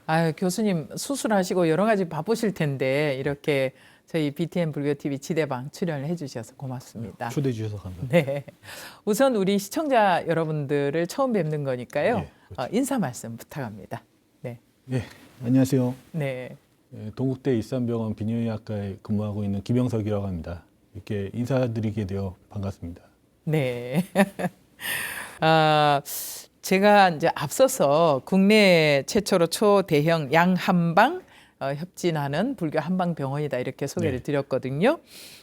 아유, 교수님 수술하시고 여러 가지 바쁘실 텐데 이렇게 저희 BTN 불교TV 지대방 출연을 해주셔서 고맙습니다. 초대해 주셔서 감사합니다. 네. 우선 우리 시청자 여러분들을 처음 뵙는 거니까요. 예, 그렇죠. 인사 말씀 부탁합니다. 네. 예, 안녕하세요. 네. 동국대 일산병원 비뇨기학과에 근무하고 있는 김영석이라고 합니다. 이렇게 인사드리게 되어 반갑습니다. 네. 제가 이제 앞서서 국내 최초로 초대형 양한방 협진하는 불교 한방병원이다 이렇게 소개를 네. 드렸거든요.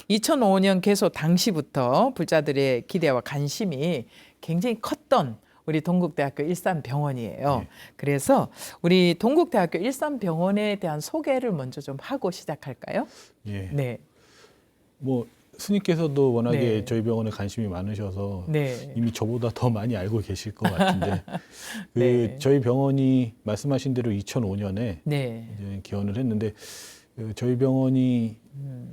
2005년 개소 당시부터 불자들의 기대와 관심이 굉장히 컸던 우리 동국대학교 일산병원이에요. 네. 그래서 우리 동국대학교 일산병원에 대한 소개를 먼저 좀 하고 시작할까요? 예, 네. 뭐 스님께서도 워낙에 네. 저희 병원에 관심이 많으셔서 네. 이미 저보다 더 많이 알고 계실 것 같은데 네. 저희 병원이 말씀하신 대로 2005년에 네. 이제 개원을 했는데 저희 병원이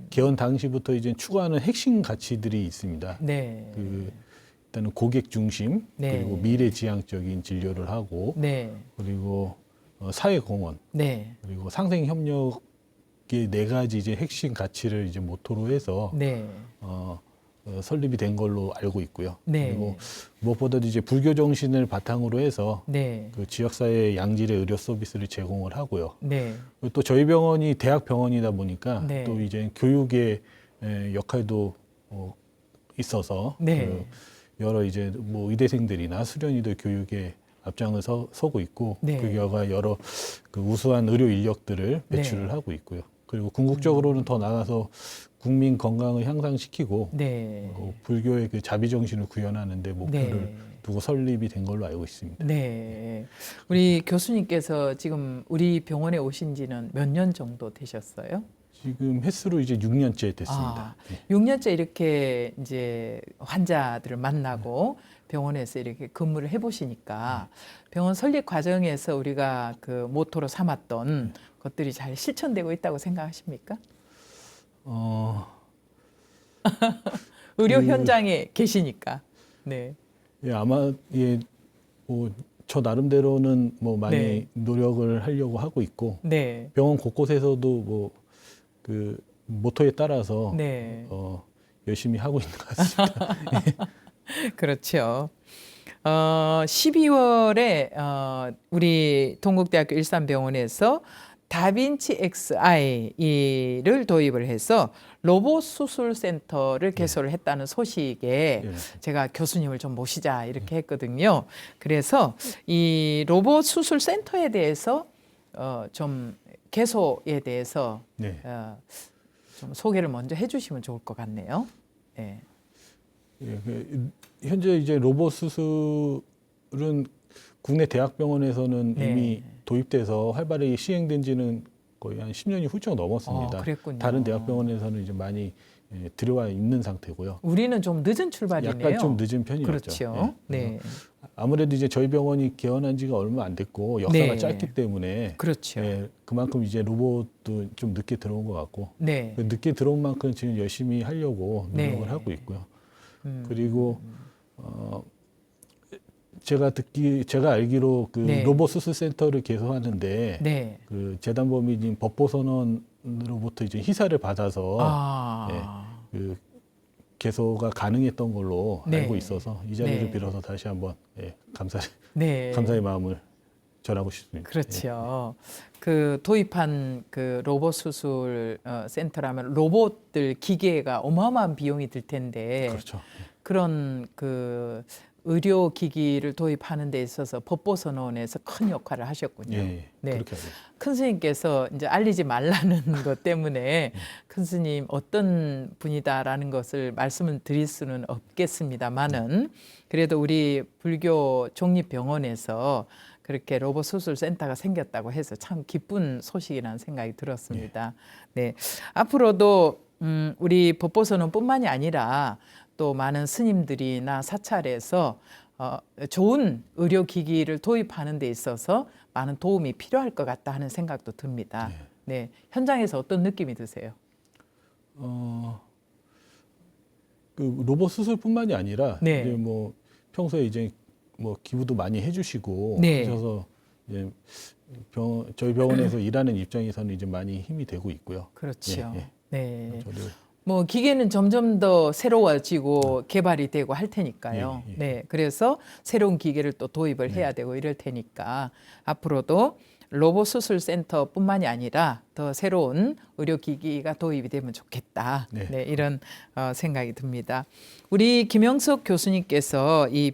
개원 당시부터 이제 추구하는 핵심 가치들이 있습니다. 네. 일단은 고객 중심, 네. 그리고 미래지향적인 진료를 하고, 네. 그리고 사회 공헌, 네. 그리고 상생 협력의 네 가지 이제 핵심 가치를 이제 모토로 해서 네. 설립이 된 걸로 알고 있고요. 네. 그리고 무엇보다도 이제 불교 정신을 바탕으로 해서 네. 그 지역사회에 양질의 의료 서비스를 제공을 하고요. 네. 그리고 또 저희 병원이 대학 병원이다 보니까 네. 또 이제 교육의 역할도 있어서 네. 그 여러 이제 뭐 의대생들이나 수련의들 교육에 앞장을 서고 있고 네. 그 결과 여러 그 우수한 의료 인력들을 배출을 하고 있고요. 그리고 궁극적으로는 더 나아가서 국민 건강을 향상시키고 네. 불교의 그 자비 정신을 구현하는 데 목표를 네. 두고 설립이 된 걸로 알고 있습니다. 네. 우리 교수님께서 지금 우리 병원에 오신 지는 몇 년 정도 되셨어요? 지금 횟수로 이제 6년째 됐습니다. 네. 6년째 이렇게 이제 환자들을 만나고 병원에서 이렇게 근무를 해보시니까 병원 설립 과정에서 우리가 그 모토로 삼았던 것들이 잘 실천되고 있다고 생각하십니까? 의료 현장에 계시니까. 네. 예, 아마 저 나름대로는 뭐 많이 네. 노력을 하려고 하고 있고 네. 병원 곳곳에서도 뭐 그 모토에 따라서 네. 열심히 하고 있는 것 같습니다. 그렇죠. 12월에 우리 동국대학교 일산병원에서 다빈치 XI를 도입을 해서 로봇 수술 센터를 개소를 했다는 소식에 예. 제가 교수님을 좀 모시자 이렇게 했거든요. 그래서 이 로봇 수술 센터에 대해서 좀 개소에 대해서 네. 좀 소개를 먼저 해주시면 좋을 것 같네요. 네. 예, 현재 이제 로봇 수술은 국내 대학병원에서는 네. 이미 도입돼서 활발하게 시행된 지는 거의 한 10년이 훌쩍 넘었습니다. 그랬군요. 다른 대학병원에서는 이제 많이 들어와 있는 상태고요. 우리는 좀 늦은 출발이네요. 약간 좀 늦은 편이었죠. 그렇죠. 예, 네. 아무래도 이제 저희 병원이 개원한 지가 얼마 안 됐고 역사가 네. 짧기 때문에 그렇죠. 예, 그만큼 이제 로봇도 좀 늦게 들어온 것 같고 네. 그 늦게 들어온 만큼 지금 열심히 하려고 노력을 네. 하고 있고요. 음. 그리고 제가 알기로 그 네. 로봇 수술 센터를 개소하는데 네. 그 재단법인인 법보선언으로부터 이제 희사를 받아서 그 개소가 가능했던 걸로 네. 알고 있어서 이 자리를 네. 빌어서 다시 한번 네. 감사의 마음을 전하고 싶습니다. 그렇죠. 그 도입한 그 로봇 수술 센터라면 로봇들 기계가 어마어마한 비용이 들 텐데 그렇죠. 그런 그 의료 기기를 도입하는 데 있어서 법보선언에서 큰 역할을 하셨군요. 예, 네. 그렇게 하죠. 큰 스님께서 이제 알리지 말라는 것 때문에 큰 스님 어떤 분이다라는 것을 말씀을 드릴 수는 없겠습니다만은 그래도 우리 불교 종립병원에서 그렇게 로봇 수술 센터가 생겼다고 해서 참 기쁜 소식이라는 생각이 들었습니다. 네. 앞으로도 우리 법보선언뿐만이 아니라 또 많은 스님들이나 사찰에서 좋은 의료기기를 도입하는 데 있어서 많은 도움이 필요할 것 같다 하는 생각도 듭니다. 네. 현장에서 어떤 느낌이 드세요? 그 로봇 수술뿐만이 아니라 네. 이제 뭐 평소에 이제 뭐 기부도 많이 해주시고 네. 하셔서 이제 저희 병원에서 일하는 입장에서는 이제 많이 힘이 되고 있고요. 그렇죠. 예, 예. 네. 저도 뭐 기계는 점점 더 새로워지고 개발이 되고 할 테니까요. 예, 예. 네. 그래서 새로운 기계를 또 도입을 해야 되고 이럴 테니까 앞으로도 로봇 수술 센터뿐만이 아니라 더 새로운 의료기기가 도입이 되면 좋겠다. 네. 네, 이런 생각이 듭니다. 우리 김영석 교수님께서 이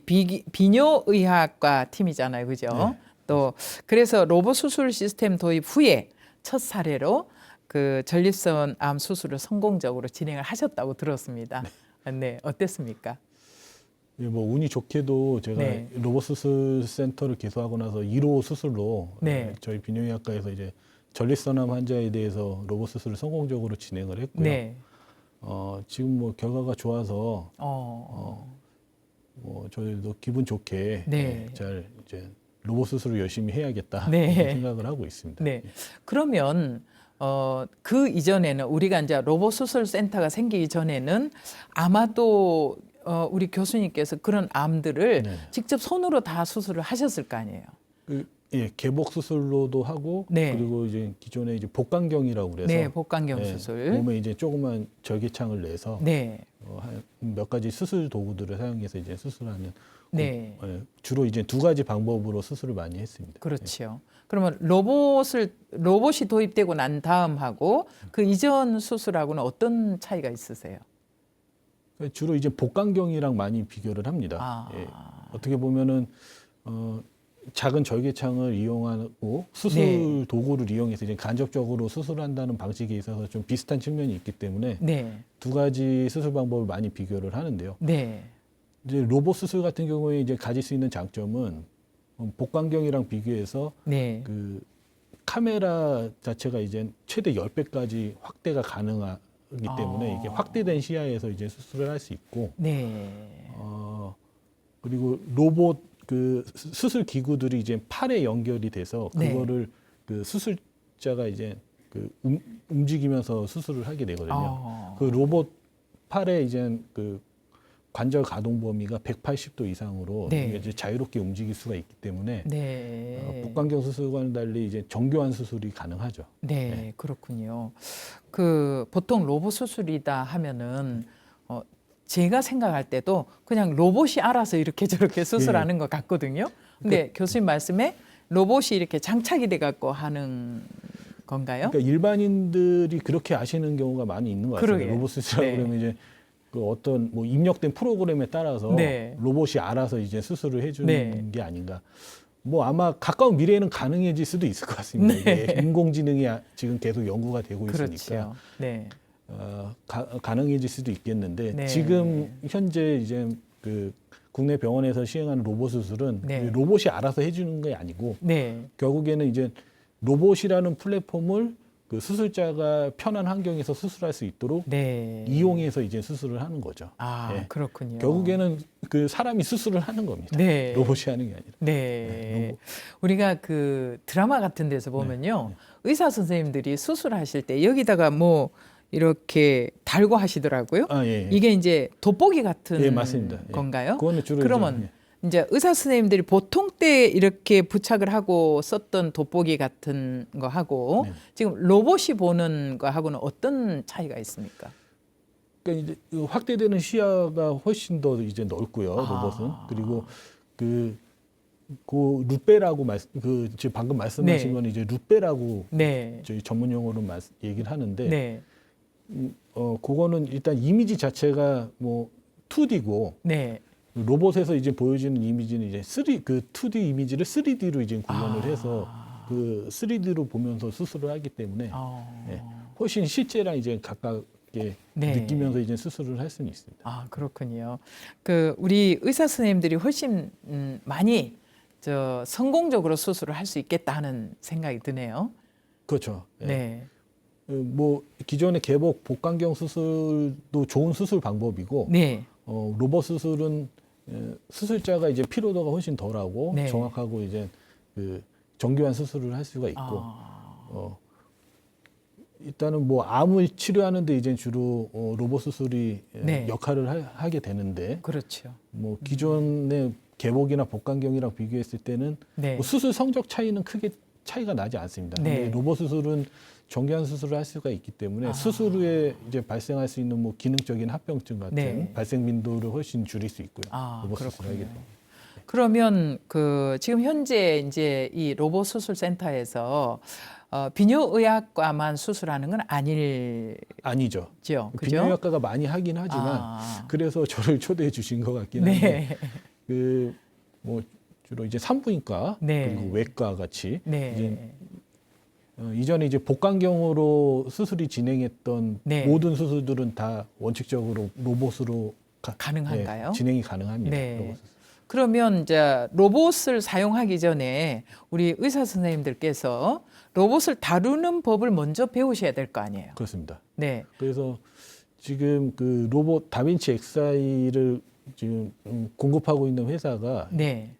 비뇨의학과 팀이잖아요, 그죠? 네. 또 그래서 로봇 수술 시스템 도입 후에 첫 사례로 그 전립선 암 수술을 성공적으로 진행을 하셨다고 들었습니다. 네, 어땠습니까? 예, 뭐 운이 좋게도 제가 네. 로봇 수술 센터를 개소하고 나서 1호 수술로 네. 저희 비뇨기학과에서 이제 전립선암 환자에 대해서 로봇 수술을 성공적으로 진행을 했고요. 네. 지금 뭐 결과가 좋아서 뭐 저희도 기분 좋게 네. 잘 이제 로봇 수술을 열심히 해야겠다 네. 이런 생각을 하고 있습니다. 네. 그러면 그 이전에는 우리가 이제 로봇 수술 센터가 생기기 전에는 아마도 우리 교수님께서 그런 암들을 네. 직접 손으로 다 수술을 하셨을 거 아니에요. 예, 개복 수술로도 하고 네. 그리고 이제 기존에 이제 복강경이라고 그래서 네, 복강경 예, 수술. 몸에 이제 조그만 절개창을 내서 네. 한 몇 가지 수술 도구들을 사용해서 이제 수술하는 네. 주로 이제 두 가지 방법으로 수술을 많이 했습니다. 그렇죠. 그러면 로봇이 도입되고 난 다음하고 그 이전 수술하고는 어떤 차이가 있으세요? 주로 이제 복강경이랑 많이 비교를 합니다. 아. 예. 어떻게 보면은 작은 절개창을 이용하고 수술 네. 도구를 이용해서 이제 간접적으로 수술한다는 방식에 있어서 좀 비슷한 측면이 있기 때문에 네. 두 가지 수술 방법을 많이 비교를 하는데요. 네. 이제 로봇 수술 같은 경우에 이제 가질 수 있는 장점은 복강경이랑 비교해서 네. 그 카메라 자체가 이제 최대 10배까지 확대가 가능하기 때문에 이게 확대된 시야에서 이제 수술을 할 수 있고 네. 그리고 로봇 그 수술 기구들이 이제 팔에 연결이 돼서 네. 그거를 그 수술자가 이제 그 움직이면서 수술을 하게 되거든요. 그 로봇 팔에 이제 그 관절 가동 범위가 180도 이상으로 네. 이게 이제 자유롭게 움직일 수가 있기 때문에 네. 복강경 수술과는 달리 이제 정교한 수술이 가능하죠. 네, 그렇군요. 그 보통 로봇 수술이다 하면은 제가 생각할 때도 그냥 로봇이 알아서 이렇게 저렇게 수술하는 것 같거든요. 근데 교수님 말씀에 로봇이 이렇게 장착이 돼 갖고 하는 건가요? 그러니까 일반인들이 그렇게 아시는 경우가 많이 있는 것 같아요. 그러게. 로봇 수술하고 네. 그러면 이제 그 어떤 뭐 입력된 프로그램에 따라서 네. 로봇이 알아서 이제 수술을 해주는 네. 게 아닌가. 뭐 아마 가까운 미래에는 가능해질 수도 있을 것 같습니다. 네. 이게 인공지능이 지금 계속 연구가 되고 있으니까 그렇죠. 네. 가능해질 수도 있겠는데 네. 지금 현재 이제 그 국내 병원에서 시행하는 로봇 수술은 네. 로봇이 알아서 해주는 게 아니고 네. 결국에는 이제 로봇이라는 플랫폼을 그 수술자가 편한 환경에서 수술할 수 있도록 네. 이용해서 이제 수술을 하는 거죠. 아, 예. 그렇군요. 결국에는 그 사람이 수술을 하는 겁니다. 네. 로봇이 하는 게 아니라. 네. 우리가 그 드라마 같은 데서 보면요. 의사 선생님들이 수술하실 때 여기다가 뭐 이렇게 달고 하시더라고요. 아, 예, 예. 이게 이제 돋보기 같은 예, 맞습니다. 예. 건가요? 그거는 주로 그러면 이제 의사 선생님들이 보통 때 이렇게 부착을 하고 썼던 돋보기 같은 거 하고 네. 지금 로봇이 보는 거 하고는 어떤 차이가 있습니까? 그러니까 이제 그 확대되는 시야가 훨씬 더 이제 넓고요. 로봇은. 그리고 그 루페라고 지금 방금 말씀하신 네. 건 이제 루페라고 네. 저희 전문 용어로 얘기를 하는데 네. 그거는 일단 이미지 자체가 뭐 2D고 네. 로봇에서 이제 보여지는 이미지는 이제 2D 이미지를 3D로 이제 구현을 해서 그 3D로 보면서 수술을 하기 때문에 예, 훨씬 실제랑 이제 가깝게 네. 느끼면서 이제 수술을 할 수는 있습니다. 아, 그렇군요. 그 우리 의사 선생님들이 훨씬 많이 성공적으로 수술을 할 수 있겠다 하는 생각이 드네요. 그렇죠. 예. 네. 뭐 기존의 개복 복강경 수술도 좋은 수술 방법이고 네. 로봇 수술은 수술자가 이제 피로도가 훨씬 덜하고 네. 정확하고 이제 그 정교한 수술을 할 수가 있고 일단은 뭐 암을 치료하는데 이제 주로 로봇 수술이 네. 역할을 하게 되는데 그렇죠. 뭐 기존의 개복이나 복강경이랑 비교했을 때는 네. 뭐 수술 성적 차이는 크게 차이가 나지 않습니다. 네. 근데 로봇 수술은 정교한 수술을 할 수가 있기 때문에 수술 후에 이제 발생할 수 있는 뭐 기능적인 합병증 같은 네. 발생 빈도를 훨씬 줄일 수 있고요. 아, 로봇 수술을 그렇군요. 하게 되면. 그러면 그 지금 현재 이제 이 로봇 수술 센터에서 비뇨의학과만 수술하는 건 아니죠. 아니죠. 그죠? 비뇨의학과가 많이 하긴 하지만 그래서 저를 초대해 주신 것 같긴 한데 그 뭐 주로 이제 산부인과 네. 그리고 외과 같이 네. 이제 이전에 이제 복강경으로 수술이 진행했던 네. 모든 수술들은 다 원칙적으로 로봇으로 가능한가요? 진행이 가능합니다. 네. 로봇 수술. 그러면 이제 로봇을 사용하기 전에 우리 의사 선생님들께서 로봇을 다루는 법을 먼저 배우셔야 될 거 아니에요. 그렇습니다. 네. 그래서 지금 그 로봇 다빈치 Xi를 지금 공급하고 있는 회사가 네.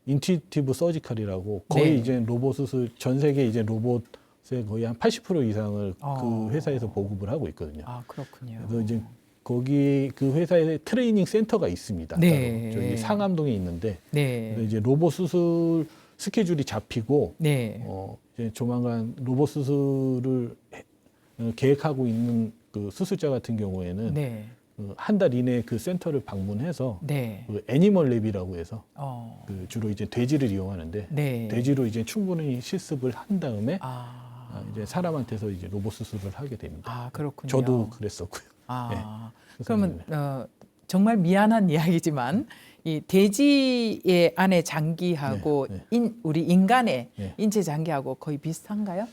인투이티브 서지컬이라고 거의 네. 이제 로봇 수술 전 세계 이제 로봇의 거의 한 80% 이상을 그 회사에서 보급을 하고 있거든요. 아, 그렇군요. 그래서 이제 거기 그 회사에 트레이닝 센터가 있습니다. 네. 따로 저기 상암동에 있는데 네. 그래서 이제 로봇 수술 스케줄이 잡히고 네. 이제 조만간 로봇 수술을 계획하고 있는 그 수술자 같은 경우에는 네. 한 달 이내에 그 센터를 방문해서 네. 그 애니멀 랩이라고 해서 어. 그 주로 이제 돼지를 이용하는데 네. 돼지로 이제 충분히 실습을 한 다음에 아. 이제 사람한테서 이제 로봇 수술을 하게 됩니다. 아, 그렇군요. 저도 그랬었고요. 아. 네. 그러면 정말 미안한 이야기지만 이 돼지의 안에 장기하고 네, 우리 인간의 네. 인체 장기하고 거의 비슷한가요?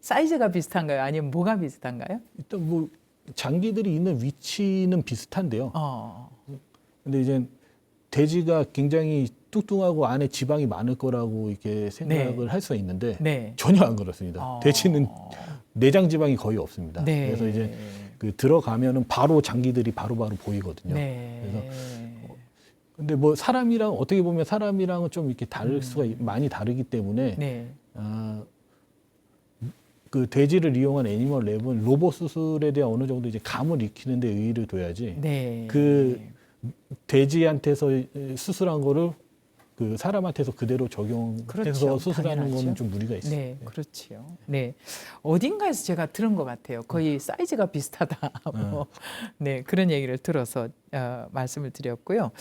사이즈가 비슷한가요? 아니면 뭐가 비슷한가요? 일단 뭐 장기들이 있는 위치는 비슷한데요. 근데 이제 돼지가 굉장히 뚱뚱하고 안에 지방이 많을 거라고 이렇게 생각을 네. 할 수가 있는데 네. 전혀 안 그렇습니다. 돼지는 내장 지방이 거의 없습니다. 네. 그래서 이제 그 들어가면은 바로 장기들이 바로바로 보이거든요. 네. 그래서 근데 뭐 사람이랑 어떻게 보면 사람이랑은 좀 이렇게 다를 수가 많이 다르기 때문에 네. 그 돼지를 이용한 애니멀 랩은 로봇 수술에 대한 어느 정도 이제 감을 익히는 데 의의를 둬야지 네. 그 돼지한테서 수술한 거를 그 사람한테서 그대로 적용해서 그렇죠. 수술하는 당연하죠. 거는 좀 무리가 있어요. 네, 그렇지요. 네, 어딘가에서 제가 들은 것 같아요. 거의 사이즈가 비슷하다. 뭐, 네, 그런 얘기를 들어서 말씀을 드렸고요.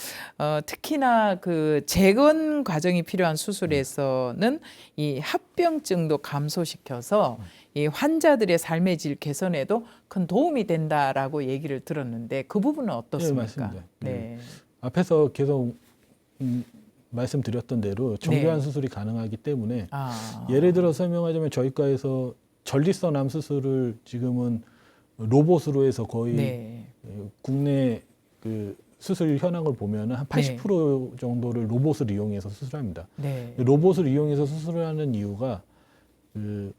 특히나 그 재건 과정이 필요한 수술에서는 이 합병증도 감소시켜서 이 환자들의 삶의 질 개선에도 큰 도움이 된다라고 얘기를 들었는데 그 부분은 어떻습니까? 네, 맞습니다. 네, 앞에서 계속 말씀드렸던 대로 정교한 네. 수술이 가능하기 때문에 예를 들어 설명하자면 저희과에서 전립선암 수술을 지금은 로봇으로 해서 거의 네. 국내 그 수술 현황을 보면은 한 80% 정도를 로봇을 이용해서 수술합니다. 네. 로봇을 이용해서 수술을 하는 이유가 그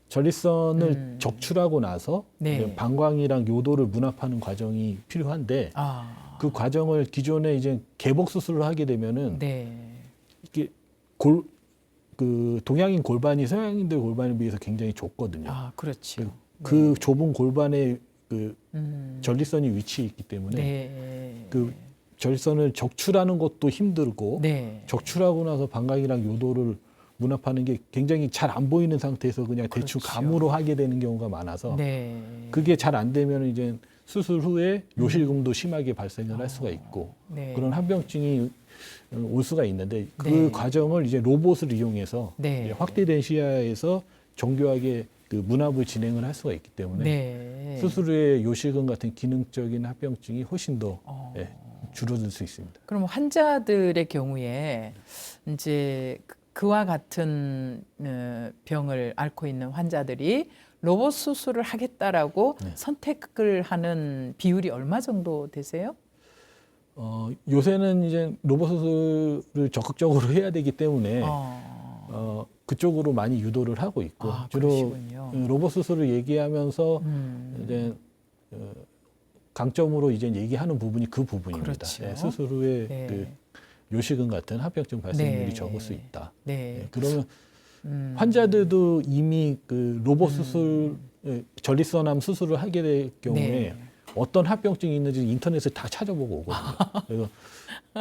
전립선을 적출하고 나서 네. 방광이랑 요도를 문합하는 과정이 필요한데 그 과정을 기존에 이제 개복 수술을 하게 되면은 네. 이게 그 동양인 골반이 서양인들 골반에 비해서 굉장히 좁거든요. 그렇죠. 그 좁은 골반에 그 전립선이 위치해 있기 때문에 네. 그 전립선을 적출하는 것도 힘들고 네. 적출하고 나서 방광이랑 요도를 문합하는 게 굉장히 잘 안 보이는 상태에서 그냥 대충 그렇죠. 감으로 하게 되는 경우가 많아서 네. 그게 잘 안 되면 이제 수술 후에 요실금도 심하게 발생을 할 수가 있고 네. 그런 합병증이 올 수가 있는데 그 네. 과정을 이제 로봇을 이용해서 네. 이제 확대된 시야에서 정교하게 그 문합을 진행을 할 수가 있기 때문에 네. 수술 후에 요실금 같은 기능적인 합병증이 훨씬 더 줄어들 수 있습니다. 그럼 환자들의 경우에 이제 그와 같은 병을 앓고 있는 환자들이 로봇 수술을 하겠다라고 선택을 하는 비율이 얼마 정도 되세요? 요새는 이제 로봇 수술을 적극적으로 해야 되기 때문에 그쪽으로 많이 유도를 하고 있고 주로 그러시군요. 로봇 수술을 얘기하면서 이제 강점으로 이제 얘기하는 부분이 그 부분입니다. 그렇죠. 네, 수술 후에 네. 그 요실금 같은 합병증 발생률이 네. 적을 수 있다. 네. 그러면 환자들도 이미 그 로봇 수술 전립선암 수술을 하게 될 경우에 어떤 합병증이 있는지 인터넷에 다 찾아보고 오거든요. 그래서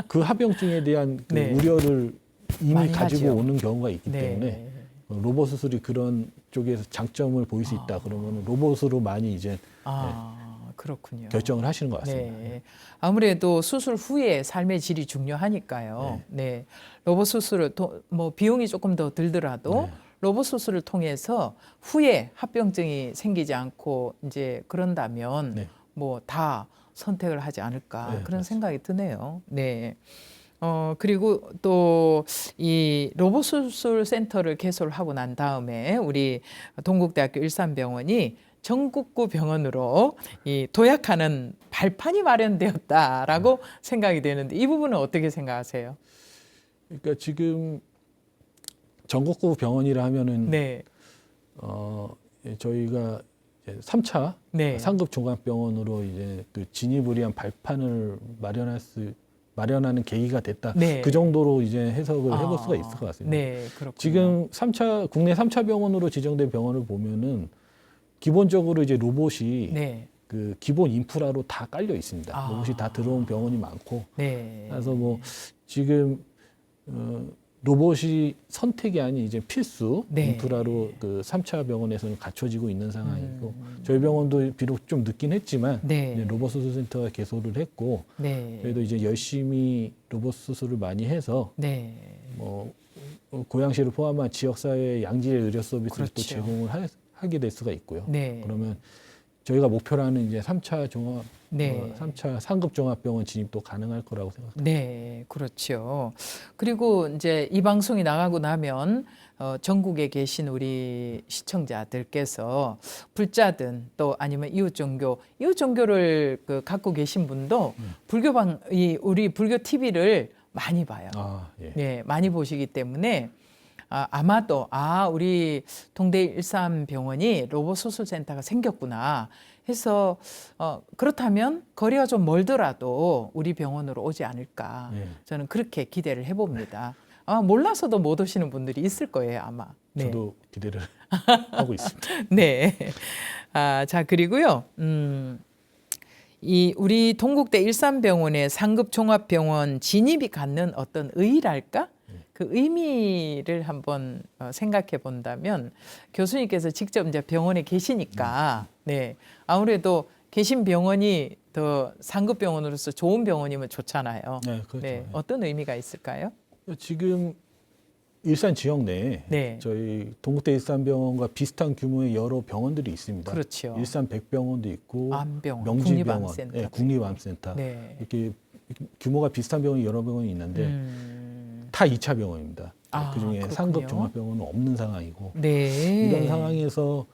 그 합병증에 대한 그 네. 우려를 이미 많이 가지고 하죠. 오는 경우가 있기 네. 때문에 로봇 수술이 그런 쪽에서 장점을 보일 수 있다. 그러면 로봇으로 많이 이제 그렇군요. 결정을 하시는 것 같습니다. 네. 아무래도 수술 후에 삶의 질이 중요하니까요. 네. 로봇 수술을 뭐 비용이 조금 더 들더라도 네. 로봇 수술을 통해서 후에 합병증이 생기지 않고 이제 그런다면 네. 뭐 다 선택을 하지 않을까 네, 그런 맞습니다. 생각이 드네요. 네. 그리고 또 이 로봇 수술 센터를 개설을 하고 난 다음에 우리 동국대학교 일산병원이 전국구 병원으로 이 도약하는 발판이 마련되었다라고 생각이 되는데 이 부분은 어떻게 생각하세요? 그러니까 지금 전국구 병원이라 하면은 네. 저희가 이제 3차 네. 상급 종합병원으로 이제 그 진입을 위한 발판을 마련하는 계기가 됐다. 네. 그 정도로 이제 해석을 해볼 수가 있을 것 같습니다. 네, 그렇군요. 지금 국내 3차 병원으로 지정된 병원을 보면은 기본적으로 이제 로봇이 네. 그 기본 인프라로 다 깔려 있습니다. 로봇이 다 들어온 병원이 많고. 네. 그래서 뭐 지금 로봇이 선택이 아닌 이제 필수 네. 인프라로 그 3차 병원에서는 갖춰지고 있는 상황이고 저희 병원도 비록 좀 늦긴 했지만 네. 이제 로봇 수술 센터가 개소를 했고 네. 그래도 이제 열심히 로봇 수술을 많이 해서 네. 뭐 고양시를 포함한 지역사회 양질의 의료 서비스를 또 그렇죠. 제공을 하게 될 수가 있고요. 네. 그러면 저희가 목표라는 이제 3차 종합 네. 3차 상급 종합병원 진입도 가능할 거라고 생각합니다. 네, 그렇죠. 그리고 이제 이 방송이 나가고 나면 전국에 계신 우리 시청자들께서 불자든 또 아니면 이웃 종교를 그 갖고 계신 분도 우리 불교 TV를 많이 봐요. 예. 네, 많이 보시기 때문에 아마도 우리 동대 일산병원이 로봇 수술센터가 생겼구나 해서 그렇다면 거리가 좀 멀더라도 우리 병원으로 오지 않을까 네. 저는 그렇게 기대를 해봅니다. 아마 몰라서도 못 오시는 분들이 있을 거예요 아마. 네. 저도 기대를 하고 있습니다. 네. 자 그리고요. 이 우리 동국대 일산병원의 상급 종합병원 진입이 갖는 어떤 의의랄까? 그 의미를 한번 생각해 본다면 교수님께서 직접 이제 병원에 계시니까 네 아무래도 계신 병원이 더 상급 병원으로서 좋은 병원이면 좋잖아요. 네, 그렇죠. 네, 어떤 의미가 있을까요? 지금 일산 지역 내에 네. 저희 동국대 일산병원과 비슷한 규모의 여러 병원들이 있습니다. 그렇죠. 일산 백병원도 있고 암병원, 명지병원, 국립암센터. 네, 국립암센터 네. 이렇게 규모가 비슷한 병원이 여러 병원이 있는데 다 2차 병원입니다. 그중에 그렇군요. 상급 종합병원은 없는 상황이고 네. 이런 상황에서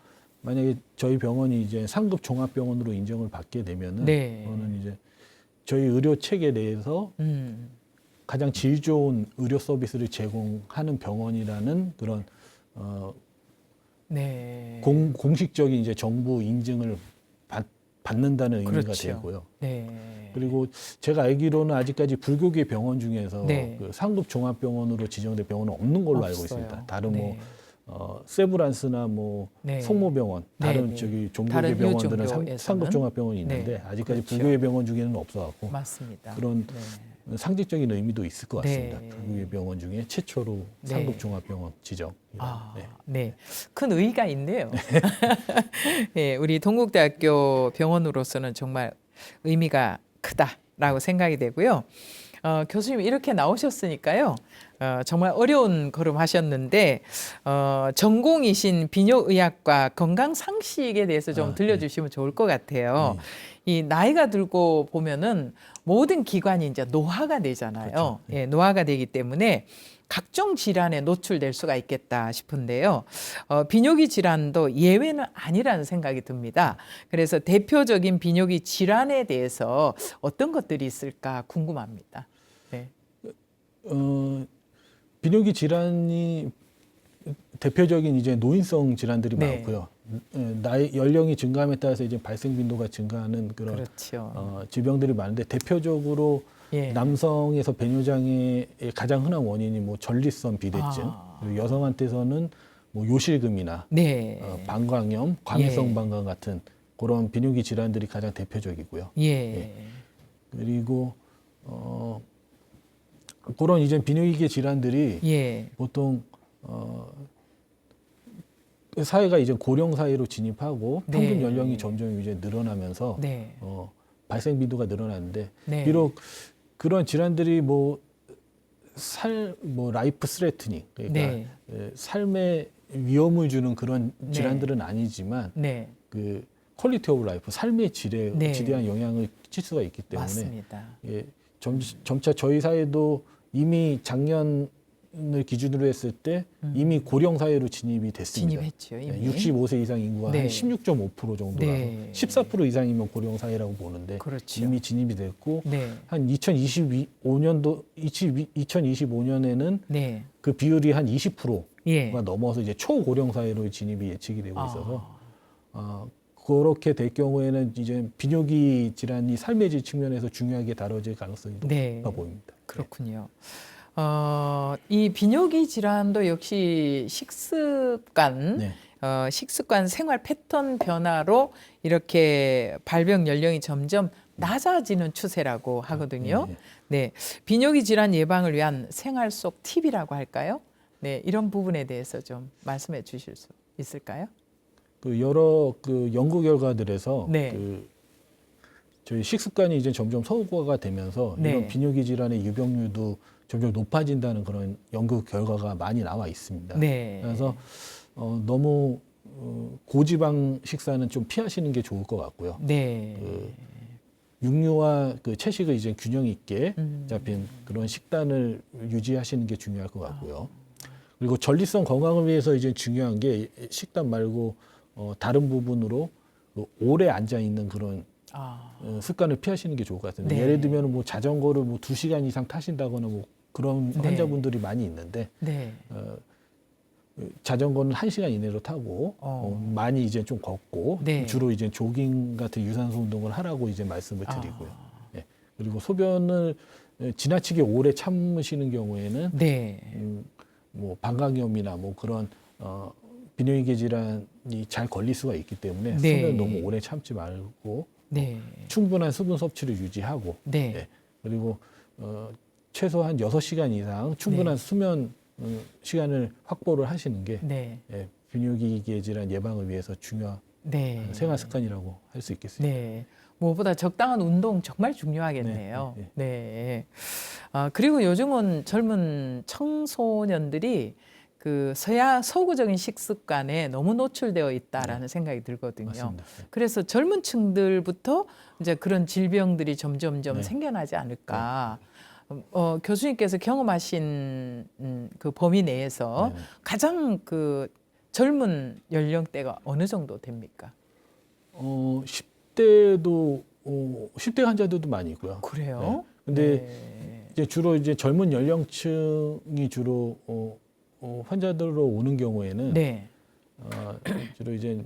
만약에 저희 병원이 이제 상급 종합병원으로 인정을 받게 되면은 네. 그거는 이제 저희 의료 체계 내에서 음. 가장 질 좋은 의료 서비스를 제공하는 병원이라는 그런 네. 공식적인 이제 정부 인증을 받는다는 의미가 그렇죠. 되고요. 네. 그리고 제가 알기로는 아직까지 불교계 병원 중에서 네. 그 상급 종합병원으로 지정된 병원은 없는 걸로 알고 없어요. 있습니다. 다른 네. 세브란스나 뭐 네. 성모병원 네, 다른 네. 저기 다른 종교계 병원들은 유종교에서는? 상급 종합병원이 있는데 네. 아직까지 그렇죠. 불교계 병원 중에는 없어갖고 맞습니다. 그런 네. 상징적인 의미도 있을 것 같습니다. 네. 불교계 병원 중에 최초로 네. 상급 종합병원 지정. 네. 큰 의의가 있네요. 네, 우리 동국대학교 병원으로서는 정말 의미가 크다라고 생각이 되고요. 교수님 이렇게 나오셨으니까요. 정말 어려운 걸음 하셨는데 전공이신 비뇨의학과 건강상식에 대해서 좀 들려주시면 좋을 것 같아요. 이 나이가 들고 보면은 모든 기관이 이제 노화가 되잖아요. 그렇죠. 예, 노화가 되기 때문에 각종 질환에 노출될 수가 있겠다 싶은데요. 비뇨기 질환도 예외는 아니라는 생각이 듭니다. 그래서 대표적인 비뇨기 질환에 대해서 어떤 것들이 있을까 궁금합니다. 네. 비뇨기 질환이 대표적인 이제 노인성 질환들이 네. 많고요. 연령이 증가함에 따라서 이제 발생 빈도가 증가하는 그런 그렇죠. 질병들이 많은데 대표적으로 예. 남성에서 배뇨장애의 가장 흔한 원인이 뭐 전립선 비대증, 그리고 여성한테서는 뭐 요실금이나 네. 방광염, 광해성 예. 방광 같은 그런 비뇨기 질환들이 가장 대표적이고요. 예. 그리고 그런 이제 비뇨기계 질환들이 예. 보통 사회가 이제 고령 사회로 진입하고 네. 평균 연령이 점점 이제 늘어나면서 네. 발생 빈도가 늘어나는데 네. 비록 그런 질환들이 뭐 라이프 스레트닝 그러니까 네. 삶에 위험을 주는 그런 네. 질환들은 아니지만 네. 그 퀄리티 오브 라이프 삶의 질에 네. 지대한 영향을 끼칠 수가 있기 때문에 맞습니다. 예, 점차 저희 사회도 이미 작년을 기준으로 했을 때 이미 고령 사회로 진입이 됐습니다. 진입했죠. 이미. 예, 65세 이상 인구가 네. 한 16.5% 정도라서 네. 14% 이상이면 고령 사회라고 보는데 그렇죠. 이미 진입이 됐고 네. 한 2025년에는 네. 그 비율이 한 20%가 예. 넘어서 이제 초고령 사회로 진입이 예측이 되고 있어서 그렇게 될 경우에는 이제 비뇨기 질환이 삶의 질 측면에서 중요하게 다뤄질 가능성이 네. 높아 보입니다. 그렇군요. 이 비뇨기 질환도 역시 식습관, 네. 식습관 생활 패턴 변화로 이렇게 발병 연령이 점점 낮아지는 추세라고 하거든요. 네. 네. 비뇨기 질환 예방을 위한 생활 속 팁이라고 할까요? 네. 이런 부분에 대해서 좀 말씀해 주실 수 있을까요? 그 여러 그 연구 결과들에서 네. 그 저희 식습관이 이제 점점 서구화가 되면서 네. 이런 비뇨기 질환의 유병률도 점점 높아진다는 그런 연구 결과가 많이 나와 있습니다. 네. 그래서 너무 고지방 식사는 좀 피하시는 게 좋을 것 같고요. 네. 육류와 그 채식을 이제 균형 있게 잡힌 그런 식단을 유지하시는 게 중요할 것 같고요. 그리고 전립선 건강을 위해서 이제 중요한 게 식단 말고 다른 부분으로 오래 앉아 있는 그런 습관을 피하시는 게 좋을 것 같은데 네. 예를 들면 뭐 자전거를 뭐 2시간 이상 타신다거나 뭐 그런 네. 환자분들이 많이 있는데 네. 자전거는 1시간 이내로 타고 많이 이제 좀 걷고 네. 주로 이제 조깅 같은 유산소 운동을 하라고 이제 말씀을 드리고요. 예. 그리고 소변을 지나치게 오래 참으시는 경우에는 네. 뭐 방광염이나 뭐 그런 비뇨기계 질환이 잘 걸릴 수가 있기 때문에 네. 소변 너무 오래 참지 말고 네. 충분한 수분 섭취를 유지하고 네. 예. 그리고 최소한 6시간 이상 충분한 네. 수면 시간을 확보를 하시는 게 네. 예, 비뇨기계 질환 예방을 위해서 중요한 네. 생활 습관이라고 할 수 있겠습니다. 네. 무엇보다 적당한 운동 정말 중요하겠네요. 네, 네. 그리고 요즘은 젊은 청소년들이 그 서구적인 식습관에 너무 노출되어 있다라는 생각이 들거든요. 맞습니다. 네. 그래서 젊은 층들부터 이제 그런 질병들이 점점점 네. 생겨나지 않을까. 교수님께서 경험하신 그 범위 내에서 네. 가장 그 젊은 연령대가 어느 정도 됩니까? 10대도 10대 환자들도 많이 있고요. 그래요? 네. 근데 네. 이제 주로 이제 젊은 연령층이 주로 환자들로 오는 경우에는 네. 주로 이제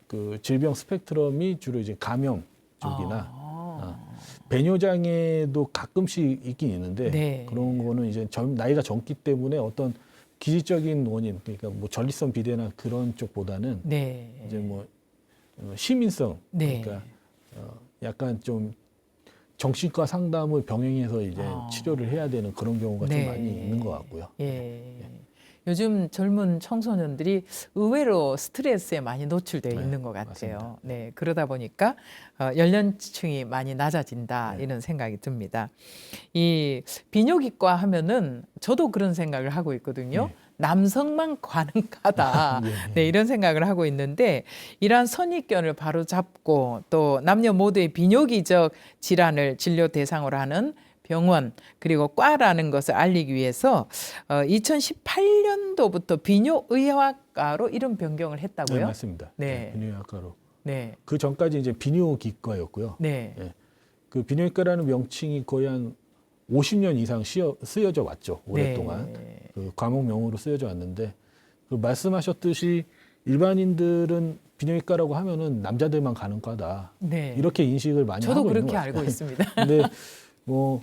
그 질병 스펙트럼이 주로 이제 감염 쪽이나 배뇨 장애도 가끔씩 있긴 있는데 네. 그런 거는 이제 나이가 젊기 때문에 어떤 기질적인 원인 그러니까 뭐 전립선 비대나 그런 쪽보다는 네. 이제 뭐 시민성 네. 그러니까 약간 좀 정신과 상담을 병행해서 이제 치료를 해야 되는 그런 경우가 네. 좀 많이 있는 것 같고요. 예. 요즘 젊은 청소년들이 의외로 스트레스에 많이 노출되어 네, 있는 것 같아요. 맞습니다. 네, 그러다 보니까 연령층이 많이 낮아진다 네. 이런 생각이 듭니다. 이 비뇨기과 하면은 저도 그런 생각을 하고 있거든요. 네. 남성만 가능하다. 예, 예. 네, 이런 생각을 하고 있는데 이러한 선입견을 바로 잡고 또 남녀 모두의 비뇨기적 질환을 진료 대상으로 하는 병원 그리고 과라는 것을 알리기 위해서 2018년도부터 비뇨의학과로 이름 변경을 했다고요? 네, 맞습니다. 네. 비뇨의학과로. 네. 그 전까지 이제 비뇨기과였고요. 네. 예. 그 비뇨기과라는 명칭이 거의 한 50년 이상 쓰여져 왔죠. 오랫동안. 네. 그 과목명으로 쓰여져 왔는데 그 말씀하셨듯이 일반인들은 비뇨기과라고 하면은 남자들만 가는 과다. 네. 이렇게 인식을 많이 저도 하고 있는 그렇게 것 알고 같아요. 있습니다. 근데 뭐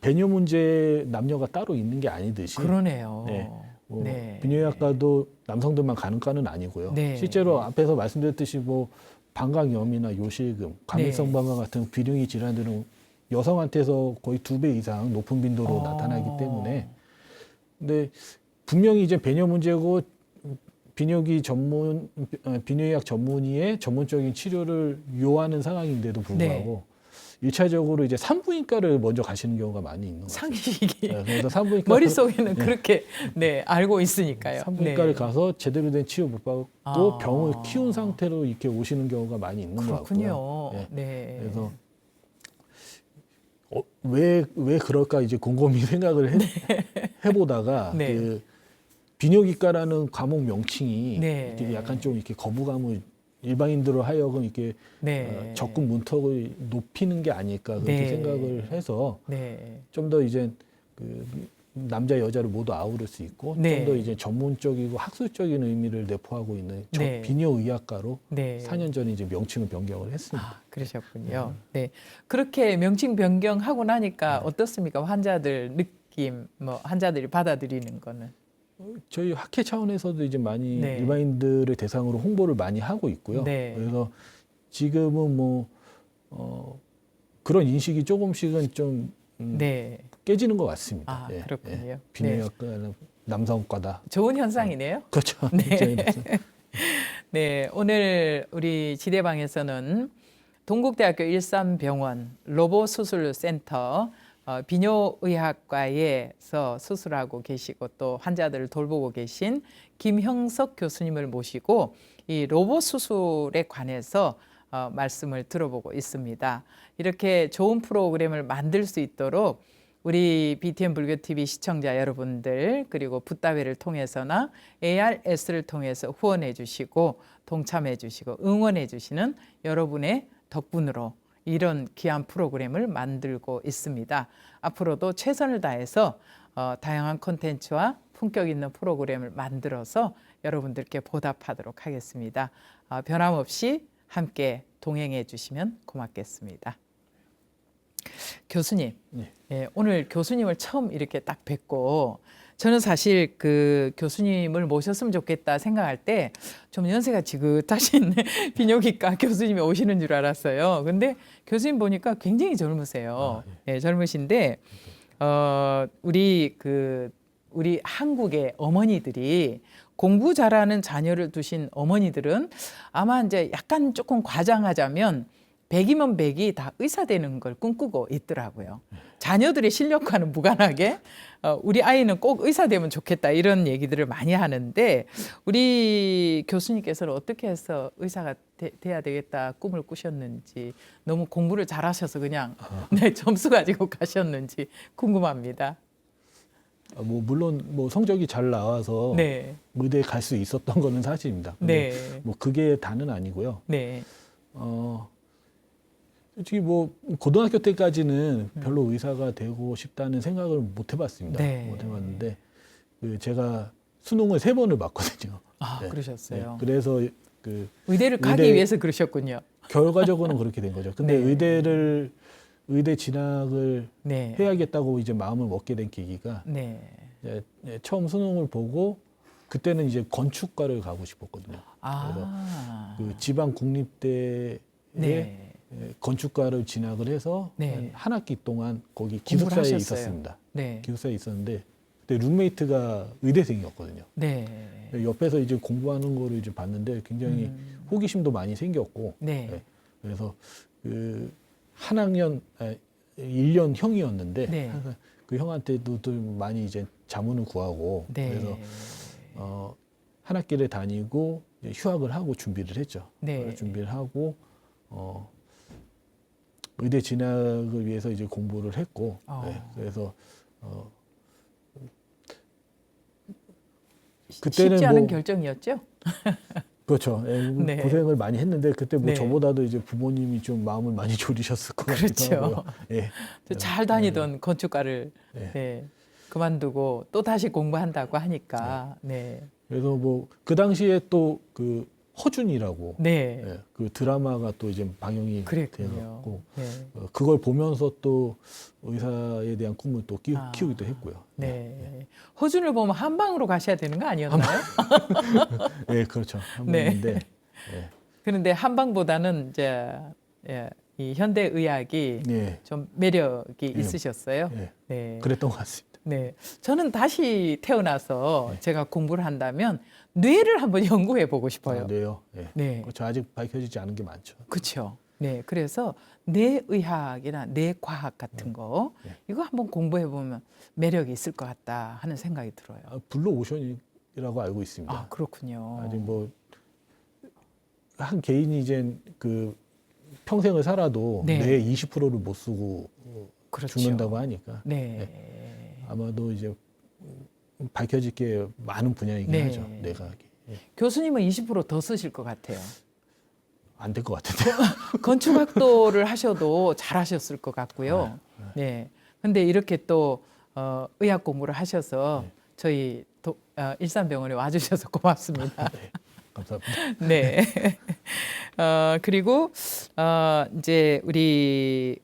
배뇨 문제 남녀가 따로 있는 게 아니듯이 그러네요. 네. 뭐 네. 비뇨기과도 남성들만 가는 과는 아니고요. 네. 실제로 앞에서 말씀드렸듯이 뭐 방광염이나 요실금, 과민성 네. 방광 같은 비뇨기 질환들은 여성한테서 거의 2배 이상 높은 빈도로 나타나기 때문에 근데 분명히 이제 배뇨 문제고 비뇨의학 전문의의 전문적인 치료를 요하는 상황인데도 불구하고 일차적으로 이제 산부인과를 먼저 가시는 경우가 많이 있는 거죠. 상식이 그래서 산부인과 머릿속에는 그렇게 네, 알고 있으니까요. 산부인과를 네. 가서 제대로 된 치료 못 받고 병을 키운 상태로 이렇게 오시는 경우가 많이 있는 것 그렇군요. 같고요. 네. 네. 그래서 왜 그럴까 이제 곰곰이 생각을 해보다가 네. 그 비뇨기과라는 과목 명칭이 네. 이렇게 약간 좀 이렇게 거부감을 일반인들로 하여금 이렇게 네. 접근 문턱을 높이는 게 아닐까 그렇게 네. 생각을 해서 네. 좀 더 이제 그 남자 여자를 모두 아우를 수 있고 네. 좀 더 이제 전문적이고 학술적인 의미를 내포하고 있는 네. 비뇨의학과로 네. 4년 전에 이제 명칭을 변경을 했습니다. 아, 그러셨군요. 네. 그렇게 명칭 변경하고 나니까 어떻습니까? 환자들 느낌, 뭐 환자들이 받아들이는 거는. 저희 학회 차원에서도 이제 많이 네. 일반인들을 대상으로 홍보를 많이 하고 있고요. 네. 그래서 지금은 뭐 그런 인식이 조금씩은 좀 네. 깨지는 것 같습니다. 아, 그렇군요. 비뇨의학과는 남성과다. 좋은 현상이네요. 그렇죠. 네. 네, 오늘 우리 지대방에서는 동국대학교 일산병원 로봇수술센터 비뇨의학과에서 수술하고 계시고 또 환자들을 돌보고 계신 김형석 교수님을 모시고 이 로봇 수술에 관해서 말씀을 들어보고 있습니다. 이렇게 좋은 프로그램을 만들 수 있도록 우리 BTN 불교TV 시청자 여러분들 그리고 붓다회를 통해서나 ARS를 통해서 후원해 주시고 동참해 주시고 응원해 주시는 여러분의 덕분으로 이런 귀한 프로그램을 만들고 있습니다. 앞으로도 최선을 다해서 다양한 콘텐츠와 품격 있는 프로그램을 만들어서 여러분들께 보답하도록 하겠습니다. 변함없이 함께 동행해 주시면 고맙겠습니다. 교수님, 네. 예, 오늘 교수님을 처음 이렇게 딱 뵙고 저는 사실 그 교수님을 모셨으면 좋겠다 생각할 때 좀 연세가 지긋하신 비뇨기과 교수님이 오시는 줄 알았어요. 근데 교수님 보니까 굉장히 젊으세요. 예, 젊으신데 우리 한국의 어머니들이 공부 잘하는 자녀를 두신 어머니들은 아마 이제 약간 조금 과장하자면 100이면 100이 다 의사 되는 걸 꿈꾸고 있더라고요. 자녀들의 실력과는 무관하게 우리 아이는 꼭 의사 되면 좋겠다 이런 얘기들을 많이 하는데 우리 교수님께서는 어떻게 해서 의사가 돼야 되겠다 꿈을 꾸셨는지 너무 공부를 잘하셔서 그냥 네, 점수 가지고 가셨는지 궁금합니다. 뭐 물론 뭐 성적이 잘 나와서 네. 의대에 갈 수 있었던 거는 사실입니다. 근데 네. 뭐 그게 다는 아니고요. 네. 솔직히 뭐 고등학교 때까지는 별로 의사가 되고 싶다는 생각을 못 해봤습니다. 네. 못 해봤는데 그 제가 수능을 3번을 봤거든요. 아, 네. 그러셨어요. 네. 그래서 그 의대를 가기 위해서 그러셨군요. 결과적으로는 그렇게 된 거죠. 근데 네. 의대 진학을 네. 해야겠다고 이제 마음을 먹게 된 계기가 네. 이제 처음 수능을 보고 그때는 이제 건축과를 가고 싶었거든요. 아. 그 지방 국립대에 네. 건축과를 진학을 해서 네. 한 학기 동안 거기 공부를 기숙사에 하셨어요. 있었습니다. 네. 기숙사에 있었는데 그때 룸메이트가 의대생이었거든요. 네. 옆에서 이제 공부하는 거를 이제 봤는데 굉장히 호기심도 많이 생겼고 네. 네. 그래서 그 한 학년 1년 형이었는데 네. 그 형한테도 좀 많이 이제 자문을 구하고 네. 그래서 한 학기를 다니고 이제 휴학을 하고 준비를 했죠. 네. 준비를 하고 의대 진학을 위해서 이제 공부를 했고 네, 그래서 그때는 쉽지 않은 뭐 결정이었죠? 그렇죠. 예, 네. 고생을 많이 했는데 그때 뭐 네. 저보다도 이제 부모님이 좀 마음을 많이 졸이셨을 것 같기도 그렇죠. 하고요. 예. 잘 다니던 건축과를 네. 네. 그만두고 또 다시 공부한다고 하니까 네. 그래서 뭐 그 당시에 또 그 허준이라고 네. 예, 그 드라마가 또 이제 방영이 그랬군요. 되었고 네. 그걸 보면서 또 의사에 대한 꿈을 또 키우기도 했고요. 네. 허준을 보면 한방으로 가셔야 되는 거 아니었나요? 네, 그렇죠. 한 네. 번인데 그런데 한방보다는 이제 예, 이 현대 의학이 예. 좀 매력이 있으셨어요. 예. 네. 그랬던 것 같습니다. 네. 저는 다시 태어나서 제가 공부를 한다면 뇌를 한번 연구해 보고 싶어요. 뇌요. 예. 네. 그렇죠. 아직 밝혀지지 않은 게 많죠. 그렇죠. 네. 그래서 뇌의학이나 뇌과학 같은 거 이거 한번 공부해 보면 매력이 있을 것 같다 하는 생각이 들어요. 블루 오션이라고 알고 있습니다. 아, 그렇군요. 아직 뭐 한 개인이 이제 그 평생을 살아도 네. 뇌 20%를 못 쓰고 그렇죠. 죽는다고 하니까 네. 아마도 이제 밝혀질 게 많은 분야이긴 네. 하죠. 뇌과학이. 예. 교수님은 20%더 쓰실 것 같아요. 안 될 것 같은데요. 건축학도를 하셔도 잘하셨을 것 같고요. 네. 근데 이렇게 또 의학 공부를 하셔서 저희 일산병원에 와주셔서 고맙습니다. 네. 감사합니다. 네. 그리고 이제 우리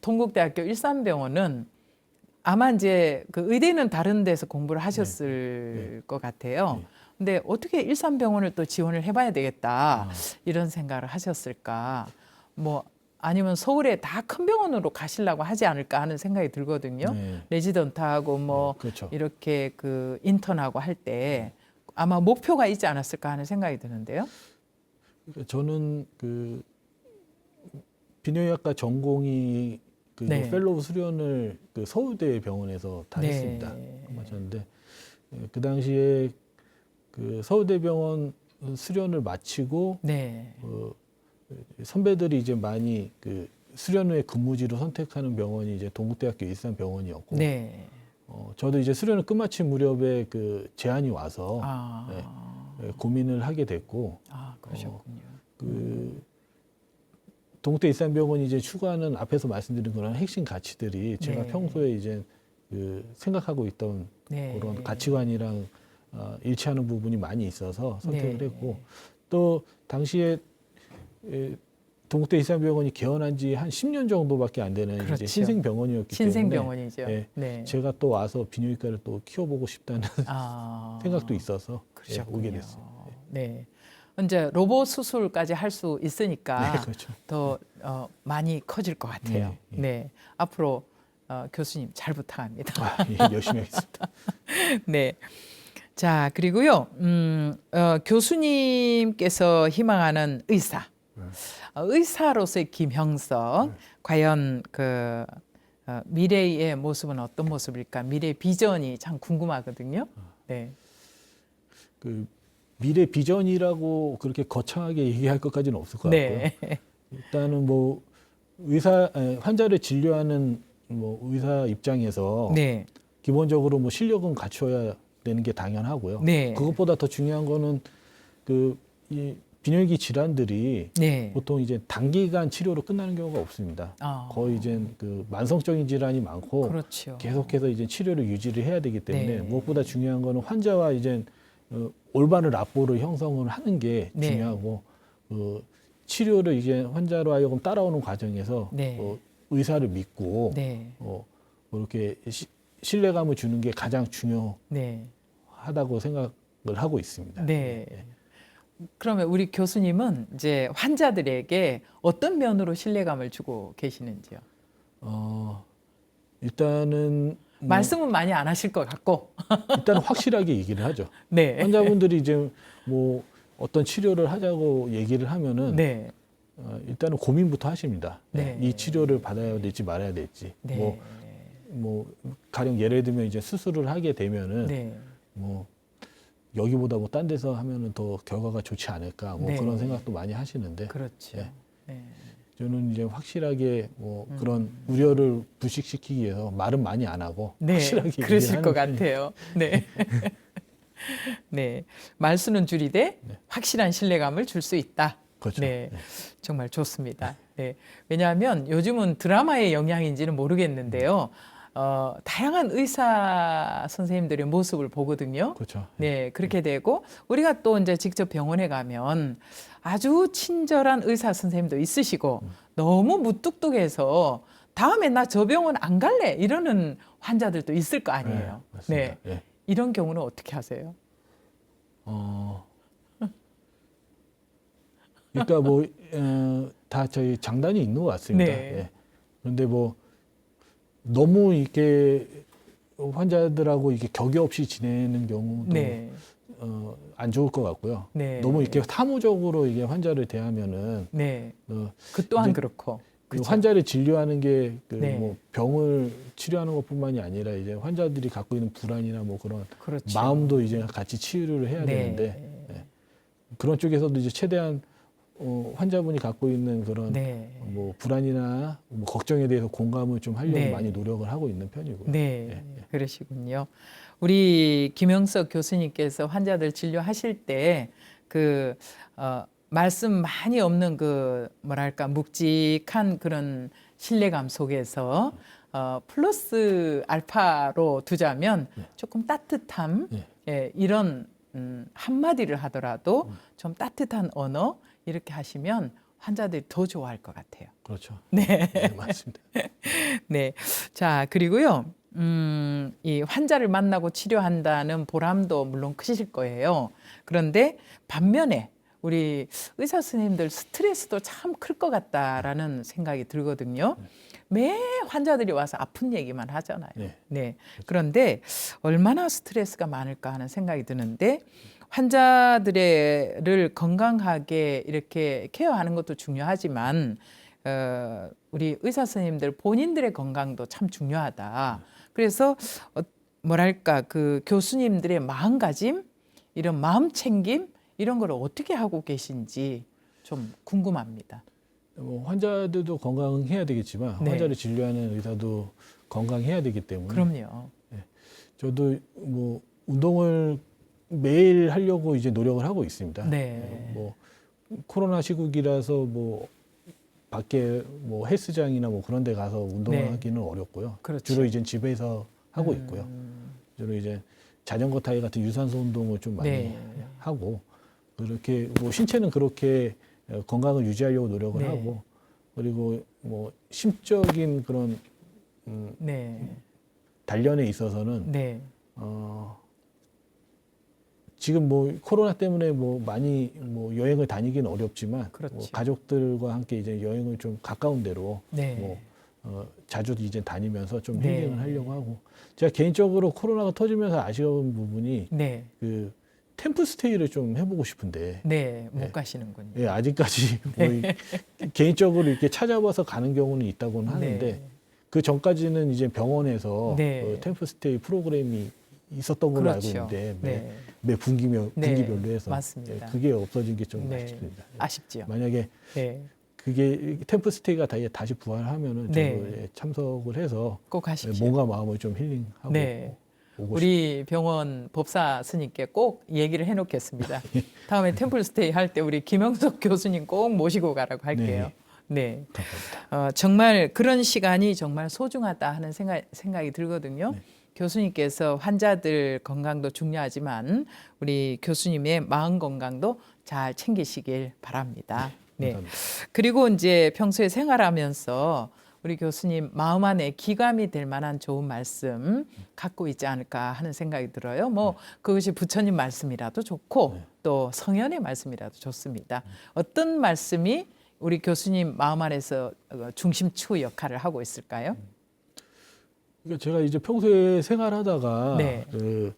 동국대학교 일산병원은 아마 이제 그 의대는 다른 데서 공부를 하셨을 것 같아요. 근데 어떻게 일산병원을 또 지원을 해봐야 되겠다 이런 생각을 하셨을까? 뭐 아니면 서울에 다 큰 병원으로 가시려고 하지 않을까 하는 생각이 들거든요. 네. 레지던트하고 뭐 그렇죠. 이렇게 그 인턴하고 할 때 아마 목표가 있지 않았을까 하는 생각이 드는데요. 저는 그 비뇨기학과 전공이 그 네. 펠로우 수련을 그 서울대 병원에서 다 네. 했습니다. 맞았는데 그 당시에 그 서울대병원 수련을 마치고 네. 선배들이 이제 많이 그 수련 후에 근무지로 선택하는 병원이 이제 동국대학교 일산병원이었고, 네. 저도 이제 수련을 끝마친 무렵에 그 제안이 와서 고민을 하게 됐고, 그러셨군요. 그 동국대 일산병원이 이제 추구하는 앞에서 말씀드린 그런 핵심 가치들이 제가 네. 평소에 이제 그 생각하고 있던 네. 그런 가치관이랑 일치하는 부분이 많이 있어서 선택을 네. 했고, 또 당시에 동국대 일산병원이 개원한 지 한 10년 정도밖에 안 되는 그렇죠. 이제 신생병원이었기 신생병원이죠. 때문에 네. 제가 또 와서 비뇨기과를 또 키워보고 싶다는 생각도 있어서 그러셨군요. 오게 됐어요. 네. 이제 로봇 수술까지 할 수 있으니까 네, 그렇죠. 더 많이 커질 것 같아요. 네, 네. 앞으로 교수님 잘 부탁합니다. 예, 열심히 하겠습니다. 네. 자, 그리고요, 교수님께서 희망하는 의사, 의사로서의 김형석, 과연 그 미래의 모습은 어떤 모습일까? 미래 비전이 참 궁금하거든요. 네. 그 미래 비전이라고 그렇게 거창하게 얘기할 것까지는 없을 것 같고요. 네. 일단은 뭐 환자를 진료하는 뭐 의사 입장에서 네. 기본적으로 뭐 실력은 갖춰야 되는 게 당연하고요. 네. 그것보다 더 중요한 거는 이 비뇨기 질환들이 네. 보통 이제 단기간 치료로 끝나는 경우가 없습니다. 거의 이제 그 만성적인 질환이 많고 그렇죠. 계속해서 이제 치료를 유지를 해야 되기 때문에 네. 무엇보다 중요한 거는 환자와 이제 올바른 라포를 형성을 하는 게 네. 중요하고 치료를 이제 환자로 하여금 따라오는 과정에서 네. 의사를 믿고 네. 이렇게 신뢰감을 주는 게 가장 네. 중요하다고 생각을 하고 있습니다. 네. 그러면 우리 교수님은 이제 환자들에게 어떤 면으로 신뢰감을 주고 계시는지요? 일단은 말씀은 많이 안 하실 것 같고. 일단 확실하게 얘기를 하죠. 네. 환자분들이 이제 뭐 어떤 치료를 하자고 얘기를 하면은 네. 일단은 고민부터 하십니다. 네. 이 치료를 받아야 될지 말아야 될지. 네. 뭐 가령 예를 들면 이제 수술을 하게 되면은 네. 뭐 여기보다 뭐 딴 데서 하면은 더 결과가 좋지 않을까 뭐 네. 그런 생각도 많이 하시는데 그렇죠. 네. 네. 저는 이제 확실하게 뭐 그런 우려를 불식시키기 위해서 말은 많이 안 하고 네. 확실하게 얘기를 그러실 것 하는 같아요. 네. 네. 말수는 줄이되 네. 확실한 신뢰감을 줄 수 있다. 그렇죠. 네. 정말 좋습니다. 네. 왜냐하면 요즘은 드라마의 영향인지는 모르겠는데요. 다양한 의사 선생님들의 모습을 보거든요. 그렇죠. 네, 그렇게 되고 우리가 또 이제 직접 병원에 가면 아주 친절한 의사 선생님도 있으시고 너무 무뚝뚝해서 다음에 나 저 병원 안 갈래 이러는 환자들도 있을 거 아니에요. 네, 맞습니다. 네, 네. 이런 경우는 어떻게 하세요? 그러니까 뭐 다 저희 장단이 있는 것 같습니다. 네. 예. 그런데 뭐 너무 이렇게 환자들하고 이렇게 격의 없이 지내는 경우도 네. 안 좋을 것 같고요. 네. 너무 이렇게 사무적으로 이게 환자를 대하면은 네. 어, 그 또한 이제 그렇고. 그 그쵸? 환자를 진료하는 게 그 네. 뭐 병을 치료하는 것뿐만이 아니라 이제 환자들이 갖고 있는 불안이나 뭐 그런 그렇죠. 마음도 이제 같이 치유를 해야 네. 되는데 예. 그런 쪽에서도 이제 최대한 환자분이 갖고 있는 그런 네. 뭐 불안이나 뭐 걱정에 대해서 공감을 좀 하려고 네. 많이 노력을 하고 있는 편이고요. 네, 예, 그러시군요. 우리 김영석 교수님께서 환자들 진료하실 때 그 말씀 많이 없는 그 뭐랄까 묵직한 그런 신뢰감 속에서 플러스 알파로 두자면 조금 따뜻함, 네. 예, 이런 한마디를 하더라도 좀 따뜻한 언어 이렇게 하시면 환자들이 더 좋아할 것 같아요. 그렇죠. 네. 네, 맞습니다. 네. 자, 그리고요, 이 환자를 만나고 치료한다는 보람도 물론 크실 거예요. 그런데 반면에 우리 의사 선생님들 스트레스도 참 클 것 같다라는 생각이 들거든요. 매 환자들이 와서 아픈 얘기만 하잖아요. 네. 네. 그런데 얼마나 스트레스가 많을까 하는 생각이 드는데 환자들을 건강하게 이렇게 케어하는 것도 중요하지만 우리 의사 선생님들 본인들의 건강도 참 중요하다. 그래서 뭐랄까 그 교수님들의 마음가짐, 이런 마음 챙김 이런 걸 어떻게 하고 계신지 좀 궁금합니다. 뭐 환자들도 건강해야 되겠지만 네. 환자를 진료하는 의사도 건강해야 되기 때문에 그럼요. 저도 뭐 운동을 매일 하려고 이제 노력을 하고 있습니다. 네. 뭐 코로나 시국이라서 뭐 밖에 뭐 헬스장이나 뭐 그런 데 가서 운동을 네. 하기는 어렵고요. 그렇죠. 주로 이제 집에서 하고 있고요. 주로 이제 자전거 타기 같은 유산소 운동을 좀 많이 네. 하고 그렇게 뭐 신체는 그렇게 건강을 유지하려고 노력을 네. 하고 그리고 뭐 심적인 그런 네. 단련에 있어서는 네. 지금 뭐 코로나 때문에 뭐 많이 뭐 여행을 다니기는 어렵지만 그렇죠. 뭐 가족들과 함께 이제 여행을 좀 가까운 데로 네. 뭐 자주 이제 다니면서 좀 네. 힐링을 하려고 하고 제가 개인적으로 코로나가 터지면서 아쉬운 부분이 네. 그 템플 스테이를 좀 해보고 싶은데 네. 못 네. 가시는군요. 예, 아직까지 뭐 개인적으로 이렇게 찾아봐서 가는 경우는 있다고는 하는데 네. 그 전까지는 이제 병원에서 네. 템플 스테이 프로그램이 있었던 걸로 알고 그렇죠. 있는데 네. 매 분기별로 네. 해서 맞습니다. 그게 없어진 게 좀 네. 아쉽습니다. 아쉽지요. 만약에 네. 그게 템플 스테이가 다시 부활하면은 네. 저도 예, 참석을 해서 꼭 가십시오. 몸과 마음을 좀 힐링하고 네. 오고 우리 병원 법사 스님께 꼭 얘기를 해놓겠습니다. 다음에 템플스테이 할 때 우리 김영석 교수님 꼭 모시고 가라고 할게요. 네. 싶습니다. 정말 그런 시간이 정말 소중하다 하는 생각이 들거든요. 네. 교수님께서 환자들 건강도 중요하지만 우리 교수님의 마음 건강도 잘 챙기시길 바랍니다. 네. 감사합니다. 그리고 이제 평소에 생활하면서 우리 교수님 마음 안에 기감이 될 만한 좋은 말씀 갖고 있지 않을까 하는 생각이 들어요. 뭐 그것이 부처님 말씀이라도 좋고 또 성현의 말씀이라도 좋습니다. 어떤 말씀이 우리 교수님 마음 안에서 중심축 역할을 하고 있을까요? 그러니까 제가 이제 평소에 생활하다가 네. 그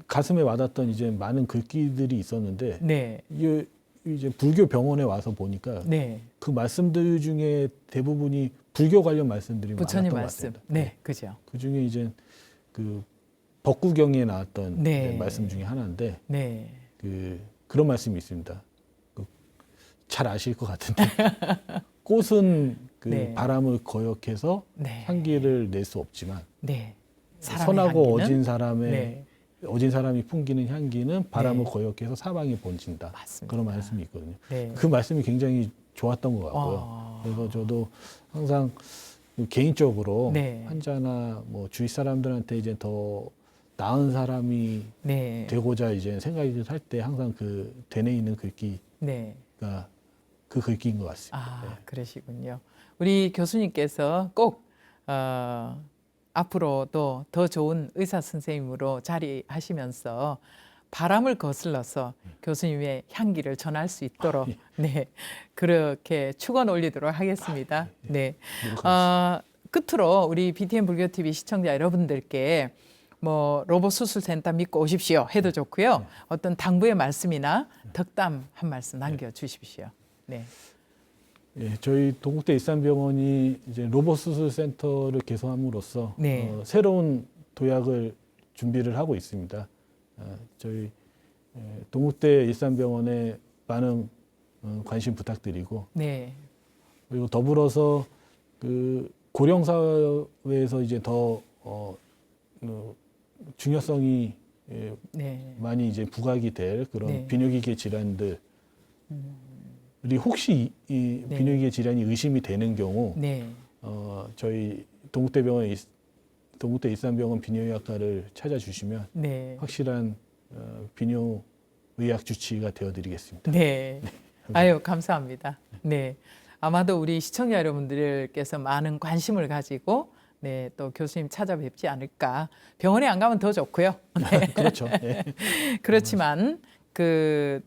가슴에 와닿던 이제 많은 글귀들이 있었는데 네. 이게 이제 불교 병원에 와서 보니까 네. 그 말씀들 중에 대부분이 불교 관련 말씀들이 부처님 많았던 것 말씀. 같습니다. 네. 그죠. 그 중에 이제 그 법구경에 나왔던 네. 말씀 중에 하나인데 네. 그런 말씀이 있습니다. 잘 아실 것 같은데 꽃은 그 네. 바람을 거역해서 네. 향기를 낼 수 없지만 네. 사람의 선하고 향기는? 어진 사람이 풍기는 향기는 바람을 네. 거역해서 사방에 번진다. 맞습니다. 그런 말씀이 있거든요. 네. 그 말씀이 굉장히 좋았던 것 같고요. 그래서 저도 항상 개인적으로 네. 환자나 뭐 주위 사람들한테 이제 더 나은 사람이 네. 되고자 이제 생각을 할 때 항상 그 되뇌 있는 글귀가 네. 그 글귀인 것 같습니다. 아, 네. 그러시군요. 우리 교수님께서 꼭 앞으로도 더 좋은 의사 선생님으로 자리하시면서 바람을 거슬러서 교수님의 향기를 전할 수 있도록 네 그렇게 축원 올리도록 하겠습니다. 네. 끝으로 우리 BTN 불교 TV 시청자 여러분들께 뭐 로봇 수술센터 믿고 오십시오 해도 좋고요. 어떤 당부의 말씀이나 덕담 한 말씀 남겨 주십시오. 네. 예, 저희 동국대 일산병원이 이제 로봇 수술 센터를 개설함으로써 네. 새로운 도약을 준비를 하고 있습니다. 저희 동국대 일산병원에 많은 관심 부탁드리고, 네. 그리고 더불어서 그 고령 사회에서 이제 더 중요성이 네. 많이 이제 부각이 될 그런 네. 비뇨기계 질환들. 이 혹시 이 네. 비뇨기계 질환이 의심이 되는 경우 네. 저희 동국대병원 동국대 일산병원 비뇨의학과를 찾아주시면 네. 확실한 비뇨의학 주치의가 되어드리겠습니다. 네. 아유, 감사합니다. 네. 아마도 우리 시청자 여러분들께서 많은 관심을 가지고 네, 또 교수님 찾아뵙지 않을까. 병원에 안 가면 더 좋고요. 네. 그렇죠. 네. 그렇지만 그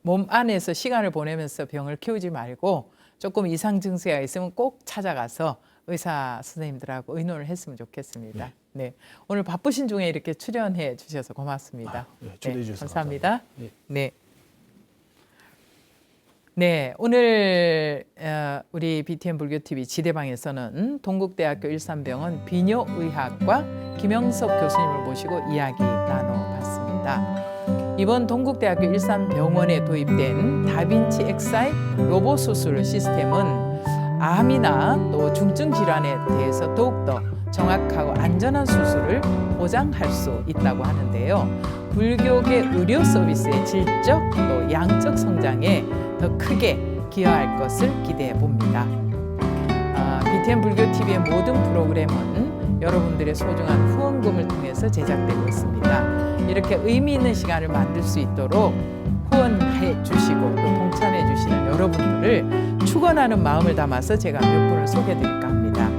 몸 안에서 시간을 보내면서 병을 키우지 말고 조금 이상 증세가 있으면 꼭 찾아가서 의사 선생님들하고 의논을 했으면 좋겠습니다. 네. 오늘 바쁘신 중에 이렇게 출연해 주셔서 고맙습니다. 초대해 주셔서 감사합니다. 감사합니다. 네. 네, 오늘 우리 BTN 불교TV 지대방에서는 동국대학교 일산병원 비뇨의학과 김영석 교수님을 모시고 이야기 나눠봤습니다. 이번 동국대학교 일산병원에 도입된 다빈치 엑사이 로봇 수술 시스템은 암이나 또 중증 질환에 대해서 더욱더 정확하고 안전한 수술을 보장할 수 있다고 하는데요. 불교계 의료 서비스의 질적 또 양적 성장에 더 크게 기여할 것을 기대해 봅니다. BTN 불교TV의 모든 프로그램은 여러분들의 소중한 후원금을 통해서 제작되고 있습니다. 이렇게 의미 있는 시간을 만들 수 있도록 후원해 주시고 또 동참해 주시는 여러분들을 축원하는 마음을 담아서 제가 몇 분을 소개해 드릴까 합니다.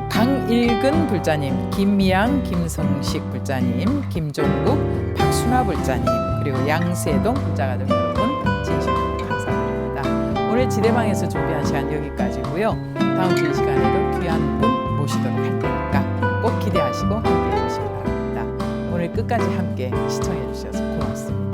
강일근 불자님, 김미양, 김성식 불자님, 김종국, 박순화 불자님, 그리고 양세동 불자가족 여러분 진심으로 감사드립니다. 오늘 지대방에서 준비한 시간 여기까지고요. 다음 주 이 시간에도 귀한 분 모시도록 할 테니까 꼭 기대하시고 함께해 주시기 바랍니다. 오늘 끝까지 함께 시청해 주셔서 고맙습니다.